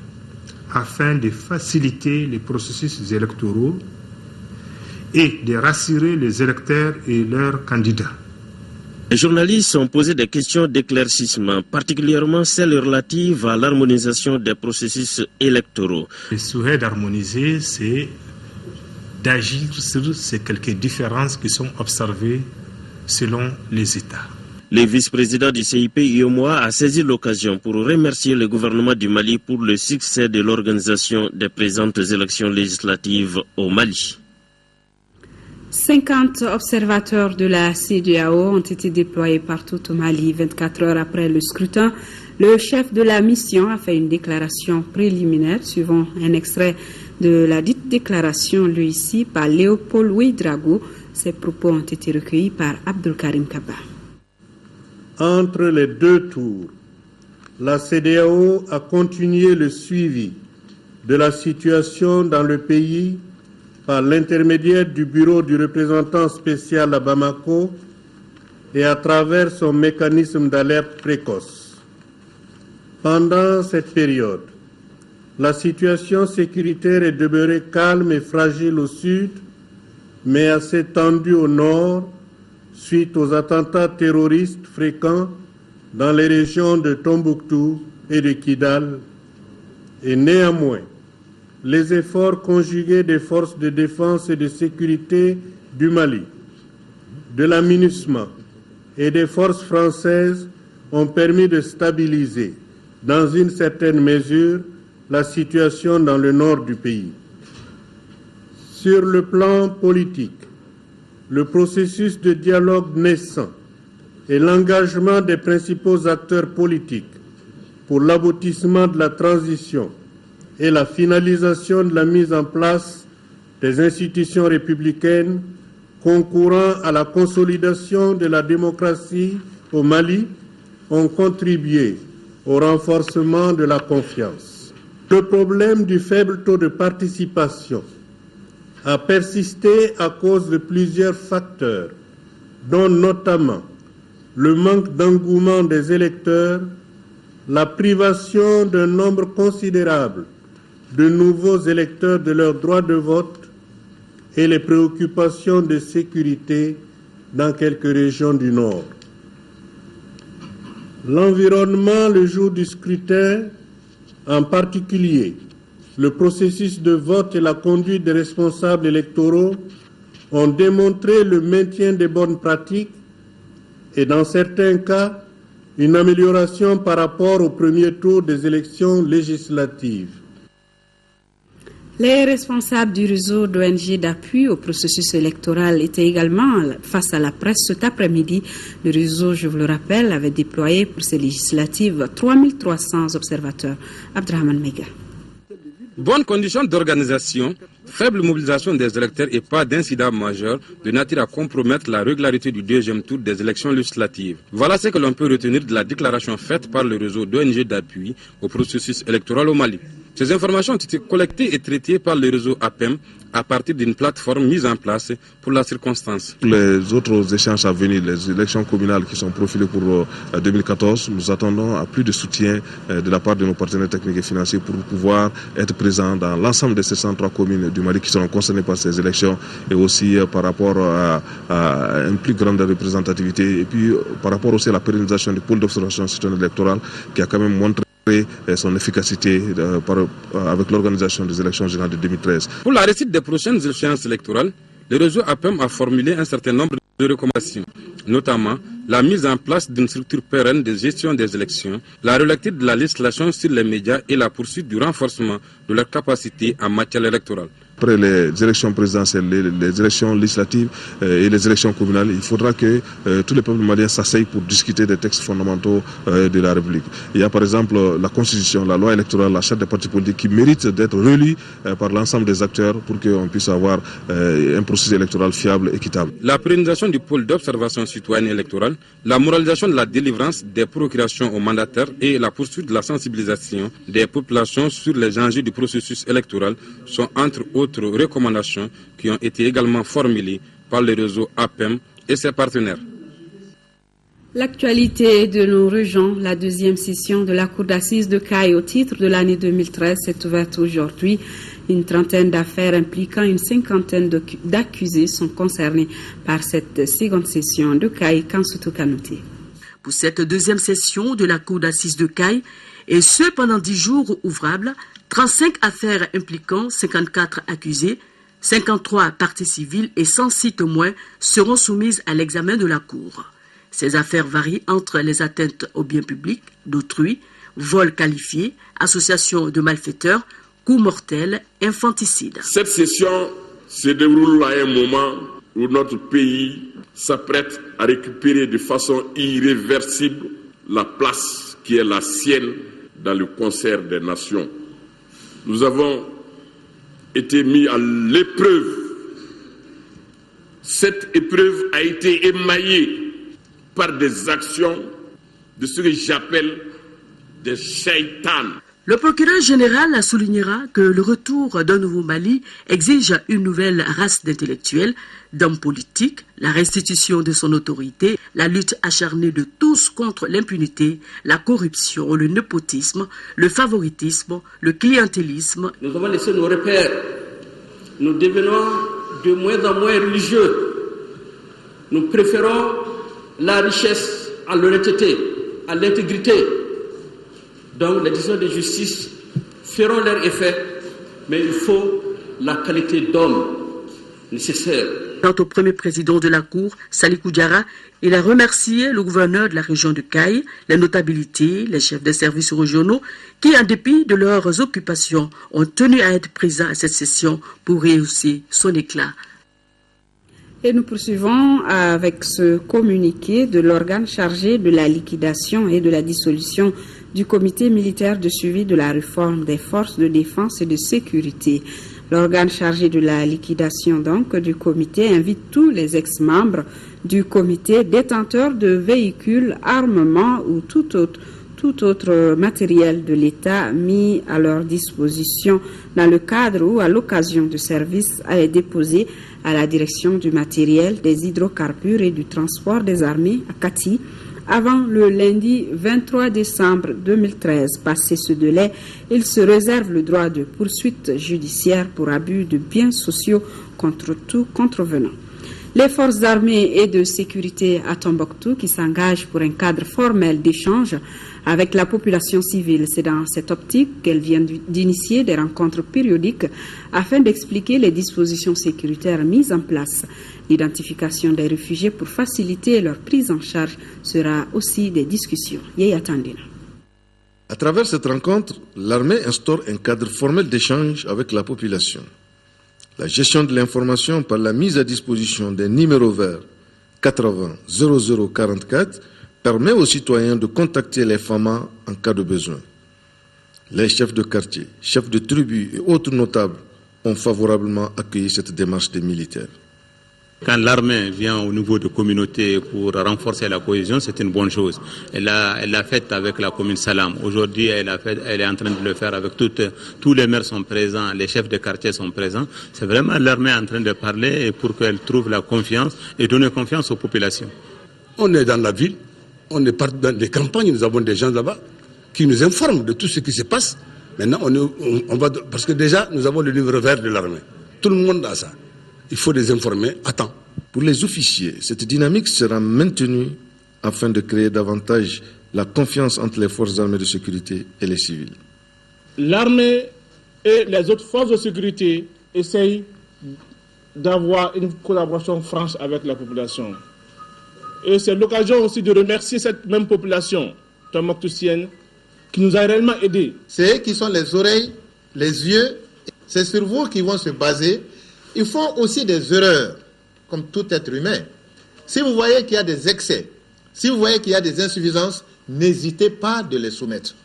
afin de faciliter les processus électoraux et de rassurer les électeurs et leurs candidats. Les journalistes ont posé des questions d'éclaircissement, particulièrement celles relatives à l'harmonisation des processus électoraux. Le souhait d'harmoniser, c'est d'agir sur ces quelques différences qui sont observées selon les États. Le vice-président du CIP-UEMOA a saisi l'occasion pour remercier le gouvernement du Mali pour le succès de l'organisation des présentes élections législatives au Mali. 50 observateurs de la CEDEAO ont été déployés partout au Mali 24 heures après le scrutin. Le chef de la mission a fait une déclaration préliminaire suivant un extrait de la dite déclaration lue ici par Léopold Ouédraogo. Ces propos ont été recueillis par Abdelkarim Kaba. Entre les 2 tours, la CEDEAO a continué le suivi de la situation dans le pays par l'intermédiaire du bureau du représentant spécial à Bamako et à travers son mécanisme d'alerte précoce. Pendant cette période, la situation sécuritaire est demeurée calme et fragile au sud, mais assez tendue au nord, suite aux attentats terroristes fréquents dans les régions de Tombouctou et de Kidal. Et néanmoins, les efforts conjugués des forces de défense et de sécurité du Mali, de la MINUSMA et des forces françaises ont permis de stabiliser, dans une certaine mesure, la situation dans le nord du pays. Sur le plan politique, le processus de dialogue naissant et l'engagement des principaux acteurs politiques pour l'aboutissement de la transition et la finalisation de la mise en place des institutions républicaines concourant à la consolidation de la démocratie au Mali ont contribué au renforcement de la confiance. Le problème du faible taux de participation a persisté à cause de plusieurs facteurs, dont notamment le manque d'engouement des électeurs, la privation d'un nombre considérable de nouveaux électeurs de leur droit de vote et les préoccupations de sécurité dans quelques régions du Nord. L'environnement le jour du scrutin, en particulier le processus de vote et la conduite des responsables électoraux, ont démontré le maintien des bonnes pratiques et dans certains cas, une amélioration par rapport au premier tour des élections législatives. Les responsables du réseau d'ONG d'appui au processus électoral étaient également face à la presse cet après-midi. Le réseau, je vous le rappelle, avait déployé pour ces législatives 3300 observateurs. Abdrahman Mega. Bonnes conditions d'organisation, faible mobilisation des électeurs et pas d'incident majeur de nature à compromettre la régularité du deuxième tour des élections législatives. Voilà ce que l'on peut retenir de la déclaration faite par le réseau d'ONG d'appui au processus électoral au Mali. Ces informations ont été collectées et traitées par le réseau APEM à partir d'une plateforme mise en place pour la circonstance. Les autres échéances à venir, les élections communales qui sont profilées pour 2014, nous attendons à plus de soutien de la part de nos partenaires techniques et financiers pour pouvoir être présents dans l'ensemble de ces 103 communes du Mali qui seront concernées par ces élections et aussi par rapport à une plus grande représentativité et puis par rapport aussi à la pérennisation du pôle d'observation citoyenne électorale qui a quand même montré son efficacité avec l'organisation des élections générales de 2013. Pour la réussite des prochaines échéances électorales, le réseau APEM a formulé un certain nombre de recommandations, notamment la mise en place d'une structure pérenne de gestion des élections, la relecture de la législation sur les médias et la poursuite du renforcement de leur capacité en matière électorale. Après les élections présidentielles, les élections législatives et les élections communales, il faudra que tous les peuples maliens s'asseyent pour discuter des textes fondamentaux de la République. Il y a par exemple la Constitution, la loi électorale, la charte des partis politiques qui méritent d'être relus par l'ensemble des acteurs pour qu'on puisse avoir un processus électoral fiable, équitable. La pérennisation du pôle d'observation citoyenne électorale, la moralisation de la délivrance des procurations aux mandataires et la poursuite de la sensibilisation des populations sur les enjeux du processus électoral sont entre autres recommandations qui ont été également formulées par le réseau APEM et ses partenaires. L'actualité de nos régions, la deuxième session de la Cour d'assises de Caille au titre de l'année 2013 s'est ouverte aujourd'hui. Une trentaine d'affaires impliquant une cinquantaine d'accusés sont concernés par cette seconde session de Caille. Kansuto Kanouté. Pour cette deuxième session de la Cour d'assises de Caille, et ce pendant 10 jours ouvrables, 35 affaires impliquant 54 accusés, 53 parties civiles et 106 témoins seront soumises à l'examen de la Cour. Ces affaires varient entre les atteintes aux biens publics d'autrui, vol qualifié, association de malfaiteurs, coups mortels, infanticide. Cette session se déroule à un moment où notre pays s'apprête à récupérer de façon irréversible la place qui est la sienne dans le concert des nations. Nous avons été mis à l'épreuve. Cette épreuve a été émaillée par des actions de ce que j'appelle des shaitans. Le procureur général soulignera que le retour d'un nouveau Mali exige une nouvelle race d'intellectuels, d'hommes politiques, la restitution de son autorité, la lutte acharnée de tous contre l'impunité, la corruption, le népotisme, le favoritisme, le clientélisme. Nous avons laissé nos repères. Nous devenons de moins en moins religieux. Nous préférons la richesse à l'honnêteté, à l'intégrité. Donc les décisions de justice feront leur effet, mais il faut la qualité d'homme nécessaire. Quant au premier président de la Cour, Salikou Diarra, il a remercié le gouverneur de la région de Caille, les notabilités, les chefs des services régionaux, qui, en dépit de leurs occupations, ont tenu à être présents à cette session pour rehausser son éclat. Et nous poursuivons avec ce communiqué de l'organe chargé de la liquidation et de la dissolution du comité militaire de suivi de la réforme des forces de défense et de sécurité. L'organe chargé de la liquidation donc du comité invite tous les ex-membres du comité détenteurs de véhicules, armements ou tout autre matériel de l'État mis à leur disposition dans le cadre ou à l'occasion de services à les déposer à la direction du matériel, des hydrocarbures et du transport des armées à Kati avant le lundi 23 décembre 2013. Passé ce délai, il se réserve le droit de poursuite judiciaire pour abus de biens sociaux contre tout contrevenant. Les forces armées et de sécurité à Tombouctou qui s'engagent pour un cadre formel d'échange avec la population civile. C'est dans cette optique qu'elles viennent d'initier des rencontres périodiques afin d'expliquer les dispositions sécuritaires mises en place. L'identification des réfugiés pour faciliter leur prise en charge sera aussi des discussions. Yaya Tandina. À travers cette rencontre, l'armée instaure un cadre formel d'échange avec la population. La gestion de l'information par la mise à disposition des numéros verts 80 0044 permet aux citoyens de contacter les FAMA en cas de besoin. Les chefs de quartier, chefs de tribu et autres notables ont favorablement accueilli cette démarche des militaires. Quand l'armée vient au niveau de communauté pour renforcer la cohésion, c'est une bonne chose. Elle l'a fait avec la commune Salam. Aujourd'hui, elle est en train de le faire avec tous les maires sont présents, les chefs de quartier sont présents. C'est vraiment l'armée en train de parler pour qu'elle trouve la confiance et donner confiance aux populations. On est dans la ville, on est parti dans des campagnes, nous avons des gens là-bas qui nous informent de tout ce qui se passe. Maintenant, on va parce que déjà, nous avons le livre vert de l'armée. Tout le monde a ça. Il faut les informer à temps. Pour les officiers, cette dynamique sera maintenue afin de créer davantage la confiance entre les forces armées de sécurité et les civils. L'armée et les autres forces de sécurité essayent d'avoir une collaboration franche avec la population. Et c'est l'occasion aussi de remercier cette même population tombouctoutienne qui nous a réellement aidés. C'est eux qui sont les oreilles, les yeux C'est sur vous qu'ils vont se baser. Ils font aussi des erreurs, comme tout être humain. Si vous voyez qu'il y a des excès, si vous voyez qu'il y a des insuffisances, n'hésitez pas de les soumettre.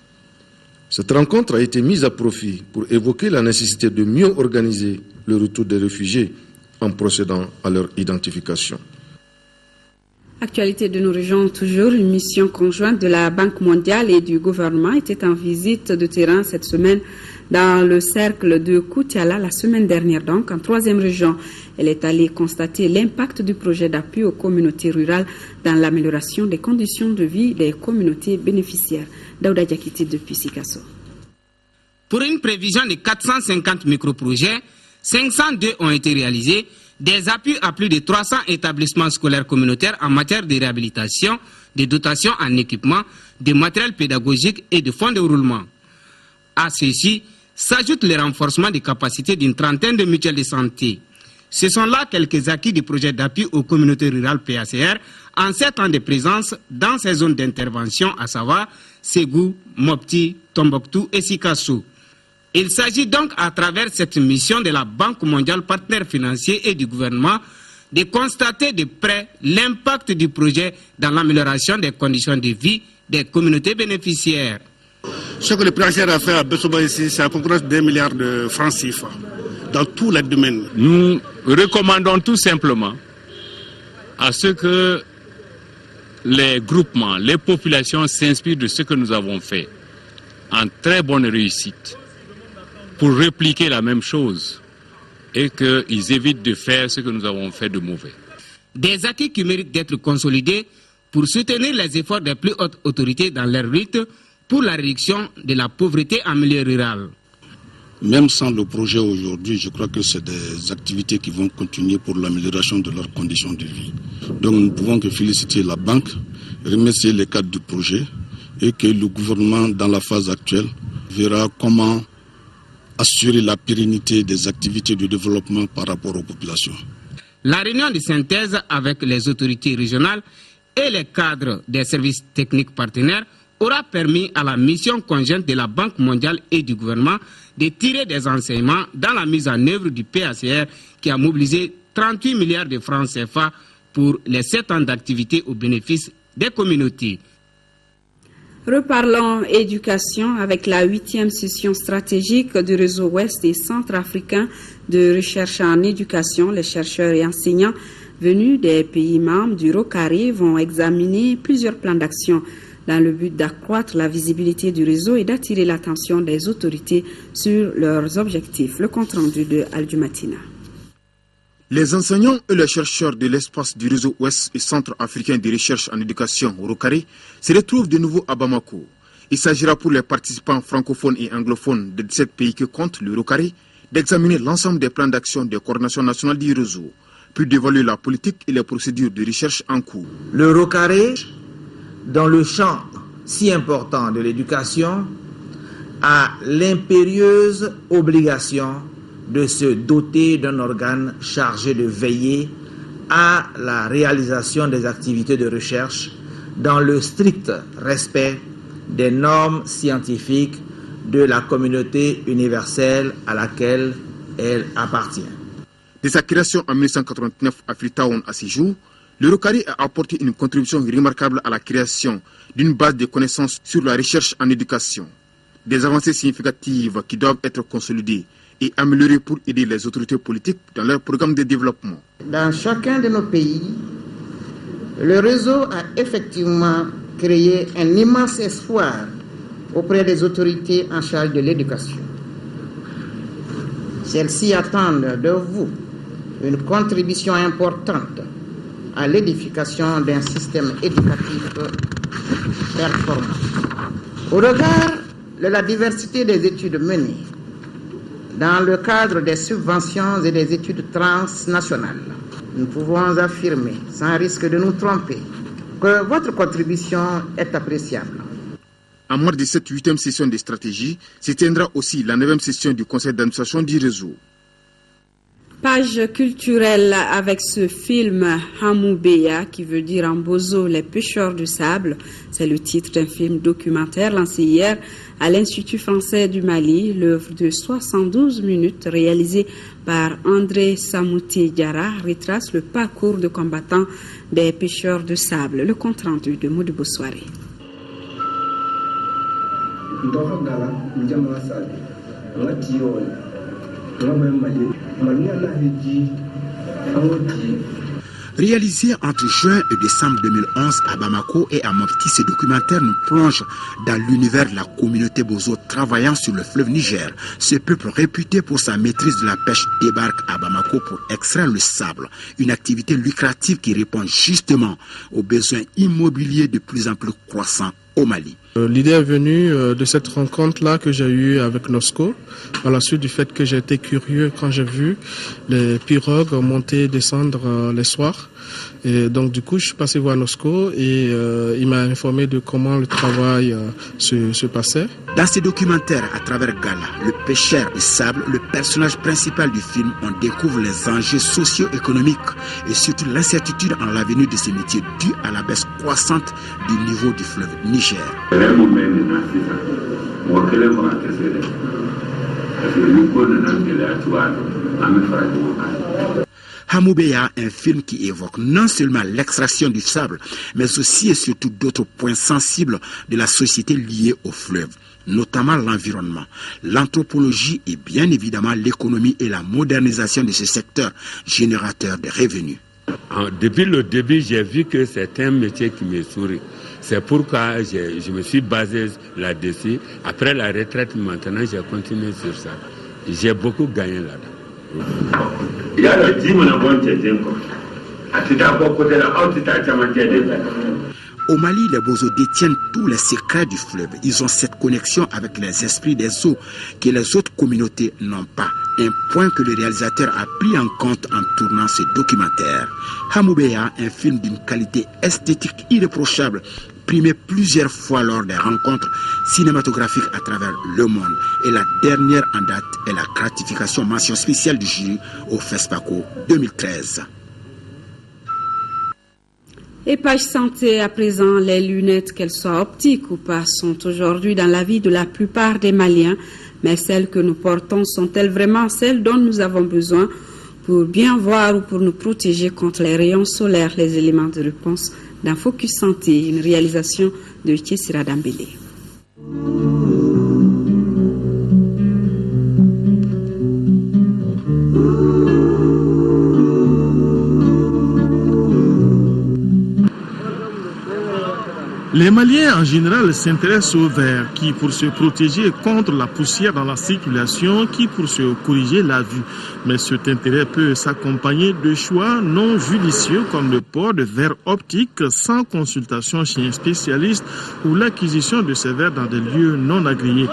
Cette rencontre a été mise à profit pour évoquer la nécessité de mieux organiser le retour des réfugiés en procédant à leur identification. Actualité de nos régions, toujours une mission conjointe de la Banque mondiale et du gouvernement était en visite de terrain cette semaine dans le cercle de Koutiala la semaine dernière, donc en 3e région. Elle est allée constater l'impact du projet d'appui aux communautés rurales dans l'amélioration des conditions de vie des communautés bénéficiaires. Daouda Diakiti depuis Sikasso. Pour une prévision de 450 microprojets, 502 ont été réalisés, des appuis à plus de 300 établissements scolaires communautaires en matière de réhabilitation, de dotation en équipement, de matériel pédagogique et de fonds de roulement. À ceci s'ajoute le renforcement des capacités d'une trentaine de mutuelles de santé. Ce sont là quelques acquis du projet d'appui aux communautés rurales PACR en 7 ans de présence dans ces zones d'intervention, à savoir Ségou, Mopti, Tombouctou et Sikasso. Il s'agit donc à travers cette mission de la Banque mondiale, partenaire financier et du gouvernement, de constater de près l'impact du projet dans l'amélioration des conditions de vie des communautés bénéficiaires. Ce que le PACR a fait à Bessoba ici, c'est la concurrence d'1 milliard de francs CFA dans tous les domaines. Nous recommandons tout simplement à ce que les groupements, les populations s'inspirent de ce que nous avons fait en très bonne réussite pour répliquer la même chose et qu'ils évitent de faire ce que nous avons fait de mauvais. Des acquis qui méritent d'être consolidés pour soutenir les efforts des plus hautes autorités dans leur lutte pour la réduction de la pauvreté en milieu rural. Même sans le projet aujourd'hui, je crois que c'est des activités qui vont continuer pour l'amélioration de leurs conditions de vie. Donc nous ne pouvons que féliciter la banque, remercier les cadres du projet et que le gouvernement, dans la phase actuelle, verra comment assurer la pérennité des activités de développement par rapport aux populations. La réunion de synthèse avec les autorités régionales et les cadres des services techniques partenaires aura permis à la mission conjointe de la Banque mondiale et du gouvernement de tirer des enseignements dans la mise en œuvre du PACR qui a mobilisé 38 milliards de francs CFA pour les 7 ans d'activité au bénéfice des communautés. Reparlons éducation avec la 8e session stratégique du réseau ouest et centrafricain de recherche en éducation. Les chercheurs et enseignants venus des pays membres du ROCARI vont examiner plusieurs plans d'action dans le but d'accroître la visibilité du réseau et d'attirer l'attention des autorités sur leurs objectifs. Le compte rendu de Aldumatina. Les enseignants et les chercheurs de l'espace du réseau ouest et centre-africain de recherche en éducation, ROCARI, se retrouvent de nouveau à Bamako. Il s'agira pour les participants francophones et anglophones de 17 pays que compte le ROCARI d'examiner l'ensemble des plans d'action des coordinations nationales du réseau, puis d'évaluer la politique et les procédures de recherche en cours. Le ROCARI, dans le champ si important de l'éducation, a l'impérieuse obligation de se doter d'un organe chargé de veiller à la réalisation des activités de recherche dans le strict respect des normes scientifiques de la communauté universelle à laquelle elle appartient. De sa création en 1989 à Freetown à ce jour, le ROCARI a apporté une contribution remarquable à la création d'une base de connaissances sur la recherche en éducation. Des avancées significatives qui doivent être consolidées et améliorées pour aider les autorités politiques dans leur programme de développement. Dans chacun de nos pays, le réseau a effectivement créé un immense espoir auprès des autorités en charge de l'éducation. Celles-ci attendent de vous une contribution importante à l'édification d'un système éducatif performant. Au regard de la diversité des études menées, dans le cadre des subventions et des études transnationales, nous pouvons affirmer, sans risque de nous tromper, que votre contribution est appréciable. En marge de cette 8e session de stratégie, se tiendra aussi la 9e session du conseil d'administration du réseau. Page culturelle avec ce film Hamoubeya, qui veut dire en bozo les pêcheurs de sable. C'est le titre d'un film documentaire lancé hier à l'Institut français du Mali. L'œuvre de 72 minutes réalisée par André Samouti Diarra retrace le parcours de combattants des pêcheurs de sable. Le compte rendu de Modibo Soiré. Réalisé entre juin et décembre 2011 à Bamako et à Mopti, ce documentaire nous plonge dans l'univers de la communauté Bozo travaillant sur le fleuve Niger. Ce peuple réputé pour sa maîtrise de la pêche débarque à Bamako pour extraire le sable, une activité lucrative qui répond justement aux besoins immobiliers de plus en plus croissants au Mali. L'idée est venue de cette rencontre-là que j'ai eue avec Nosco, à la suite du fait que j'ai été curieux quand j'ai vu les pirogues monter et descendre les soirs. Et donc du coup, je suis passé voir Nosco et il m'a informé de comment le travail se passait. Dans ce documentaire, à travers Gala, le pêcheur de sable, le personnage principal du film, on découvre les enjeux socio-économiques et surtout l'incertitude en l'avenir de ces métiers due à la baisse croissante du niveau du fleuve Niger. Hamoubeya, un film qui évoque non seulement l'extraction du sable, mais aussi et surtout d'autres points sensibles de la société liés au fleuve, notamment l'environnement, l'anthropologie et bien évidemment l'économie et la modernisation de ce secteur générateur de revenus. Depuis le début, j'ai vu que c'est un métier qui me sourit. C'est pourquoi je me suis basé là-dessus. Après la retraite, maintenant, j'ai continué sur ça. J'ai beaucoup gagné là-dedans. Au Mali, les Bozo détiennent tous les secrets du fleuve. Ils ont cette connexion avec les esprits des eaux que les autres communautés n'ont pas. Un point que le réalisateur a pris en compte en tournant ce documentaire. Hamoubeya, un film d'une qualité esthétique irréprochable, primé plusieurs fois lors des rencontres cinématographiques à travers le monde. Et la dernière en date est la gratification mention spéciale du jury au FESPACO 2013. Et page santé à présent, les lunettes, qu'elles soient optiques ou pas, sont aujourd'hui dans la vie de la plupart des Maliens. Mais celles que nous portons sont-elles vraiment celles dont nous avons besoin pour bien voir ou pour nous protéger contre les rayons solaires? Les éléments de réponse dans Focus Santé, une réalisation de Thiessira Dambélé. Les Maliens en général s'intéressent au verre qui pour se protéger contre la poussière dans la circulation, qui pour se corriger la vue. Mais cet intérêt peut s'accompagner de choix non judicieux comme le port de verres optiques sans consultation chez un spécialiste ou l'acquisition de ces verres dans des lieux non agréés.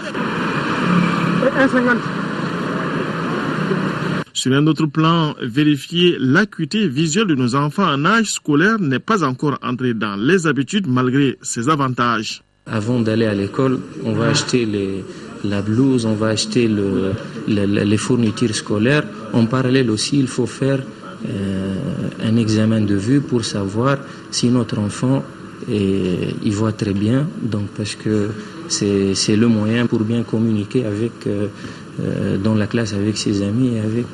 Sur un autre plan, vérifier l'acuité visuelle de nos enfants en âge scolaire n'est pas encore entré dans les habitudes malgré ses avantages. Avant d'aller à l'école, on va acheter la blouse, on va acheter les fournitures scolaires. En parallèle aussi, il faut faire un examen de vue pour savoir si notre enfant il voit très bien. Donc, parce que c'est le moyen pour bien communiquer avec dans la classe avec ses amis et avec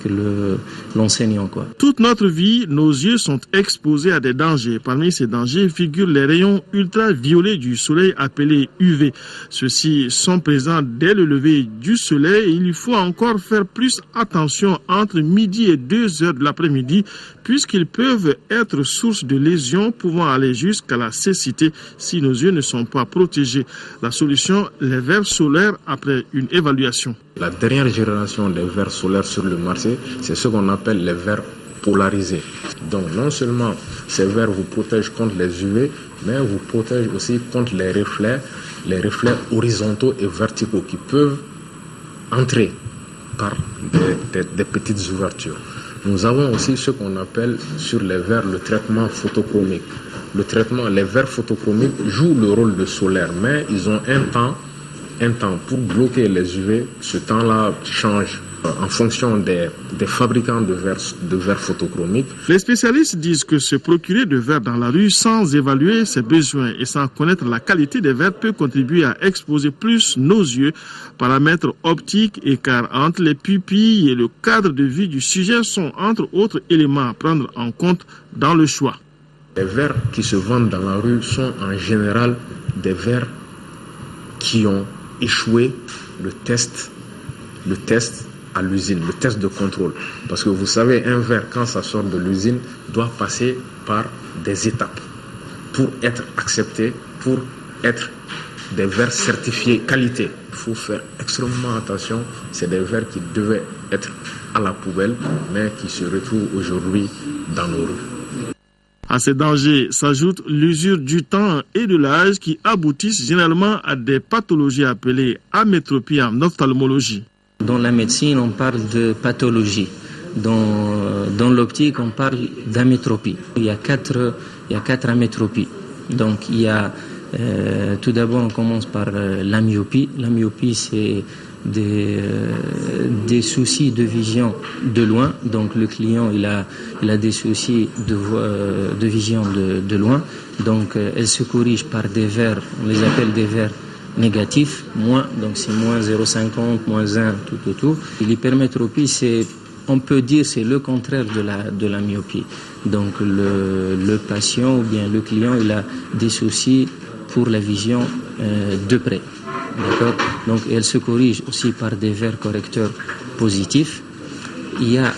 l'enseignant. Toute notre vie, nos yeux sont exposés à des dangers. Parmi ces dangers figurent les rayons ultraviolets du soleil appelés UV. Ceux-ci sont présents dès le lever du soleil et il faut encore faire plus attention entre midi et 2 heures de l'après-midi puisqu'ils peuvent être source de lésions pouvant aller jusqu'à la cécité si nos yeux ne sont pas protégés. La solution, les verres solaires après une évaluation. La dernière génération des verres solaires sur le marché, c'est ce qu'on appelle les verres polarisés. Donc non seulement ces verres vous protègent contre les UV, mais vous protègent aussi contre les reflets horizontaux et verticaux qui peuvent entrer par des petites ouvertures. Nous avons aussi ce qu'on appelle sur les verres le traitement photochromique. Les verres photochromiques jouent le rôle de solaire, mais ils ont un temps pour bloquer les UV. Ce temps-là change en fonction des fabricants de verres photochromiques. Les spécialistes disent que se procurer de verre dans la rue sans évaluer ses besoins et sans connaître la qualité des verres peut contribuer à exposer plus nos yeux, paramètres optiques, écart entre les pupilles et le cadre de vue du sujet sont entre autres éléments à prendre en compte dans le choix. Les verres qui se vendent dans la rue sont en général des verres qui ont échoué le test à l'usine, le test de contrôle. Parce que vous savez, un verre, quand ça sort de l'usine, doit passer par des étapes pour être accepté, pour être des verres certifiés qualité. Il faut faire extrêmement attention. C'est des verres qui devaient être à la poubelle, mais qui se retrouvent aujourd'hui dans nos rues. À ces dangers s'ajoute l'usure du temps et de l'âge qui aboutissent généralement à des pathologies appelées amétropies en ophtalmologie. Dans la médecine, on parle de pathologie. Dans l'optique, on parle d'amétropie. Il y a quatre amétropies. Donc, il y a tout d'abord, on commence par la myopie. La myopie, c'est des soucis de vision de loin. Donc le client il a des soucis de vision de loin. Donc elle se corrige par des verres, on les appelle des verres négatifs, moins, donc c'est moins 0,50, moins 1, tout. Et l'hypermétropie, on peut dire c'est le contraire de la myopie. Donc le patient ou bien le client il a des soucis pour la vision de près. D'accord. Donc elle se corrige aussi par des verres correcteurs positifs. Il y a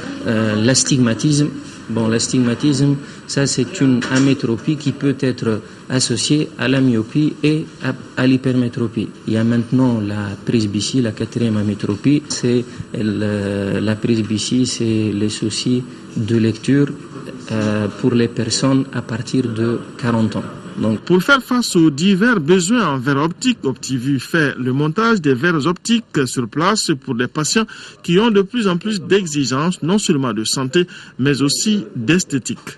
l'astigmatisme. Bon, l'astigmatisme, ça c'est une amétropie qui peut être associée à la myopie et à l'hypermétropie. Il y a maintenant la presbytie, la quatrième amétropie. La presbytie, c'est les soucis de lecture pour les personnes à partir de 40 ans. Donc, pour faire face aux divers besoins en verres optiques, OptiVue fait le montage des verres optiques sur place pour des patients qui ont de plus en plus d'exigences, non seulement de santé, mais aussi d'esthétique.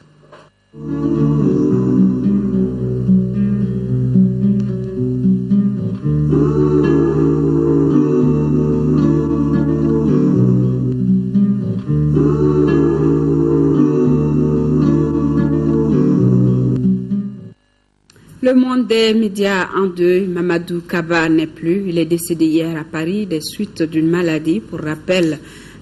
Le monde des médias en deuil, Mamadou Kaba n'est plus. Il est décédé hier à Paris des suites d'une maladie. Pour rappel,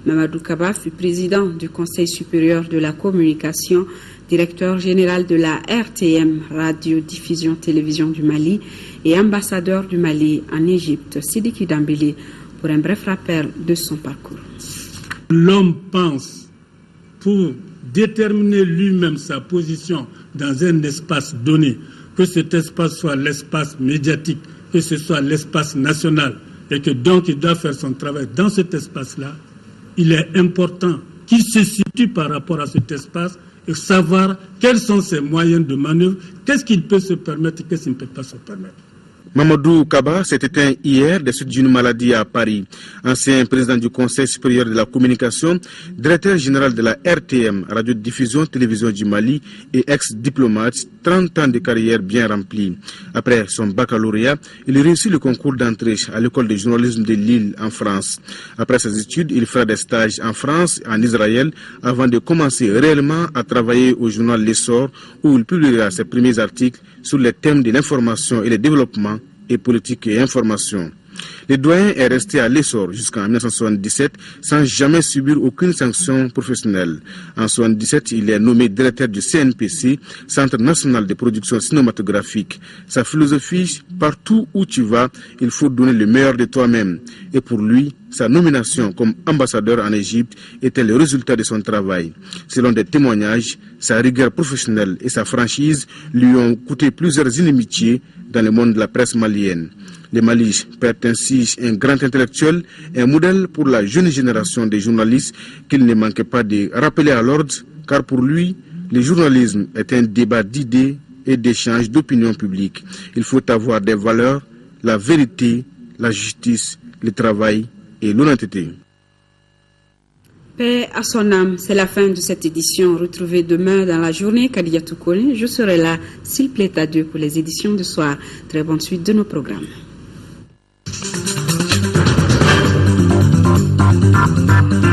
Mamadou Kaba fut président du Conseil supérieur de la communication, directeur général de la RTM, Radio-Diffusion Télévision du Mali, et ambassadeur du Mali en Égypte. Sidiki Dambélé pour un bref rappel de son parcours. L'homme pense pour déterminer lui-même sa position dans un espace donné, que cet espace soit l'espace médiatique, que ce soit l'espace national, et que donc il doit faire son travail dans cet espace-là, il est important qu'il se situe par rapport à cet espace et savoir quels sont ses moyens de manœuvre, qu'est-ce qu'il peut se permettre et qu'est-ce qu'il ne peut pas se permettre. Mamadou Kaba s'est éteint hier des suites d'une maladie à Paris. Ancien président du Conseil supérieur de la communication, directeur général de la RTM, Radio-Diffusion Télévision du Mali, et ex-diplomate, 30 ans de carrière bien remplie. Après son baccalauréat, il réussit le concours d'entrée à l'école de journalisme de Lille en France. Après ses études, il fera des stages en France et en Israël avant de commencer réellement à travailler au journal L'Essor où il publiera ses premiers articles sur les thèmes de l'information et le développement et politique et information. Le doyen est resté à l'Essor jusqu'en 1977 sans jamais subir aucune sanction professionnelle. En 1977, il est nommé directeur du CNPC, Centre national de production cinématographique. Sa philosophie, partout où tu vas, il faut donner le meilleur de toi-même. Et pour lui, sa nomination comme ambassadeur en Égypte était le résultat de son travail. Selon des témoignages, sa rigueur professionnelle et sa franchise lui ont coûté plusieurs inimitiés dans le monde de la presse malienne. Le Mali perd ainsi un grand intellectuel, un modèle pour la jeune génération des journalistes qu'il ne manquait pas de rappeler à l'ordre, car pour lui, le journalisme est un débat d'idées et d'échanges d'opinion publique. Il faut avoir des valeurs, la vérité, la justice, le travail et l'honnêteté. Paix à son âme, c'est la fin de cette édition. Retrouvez demain dans la journée Kadia Toukoli. Je serai là, s'il plaît à Dieu, pour les éditions de soir. Très bonne suite de nos programmes. Studio.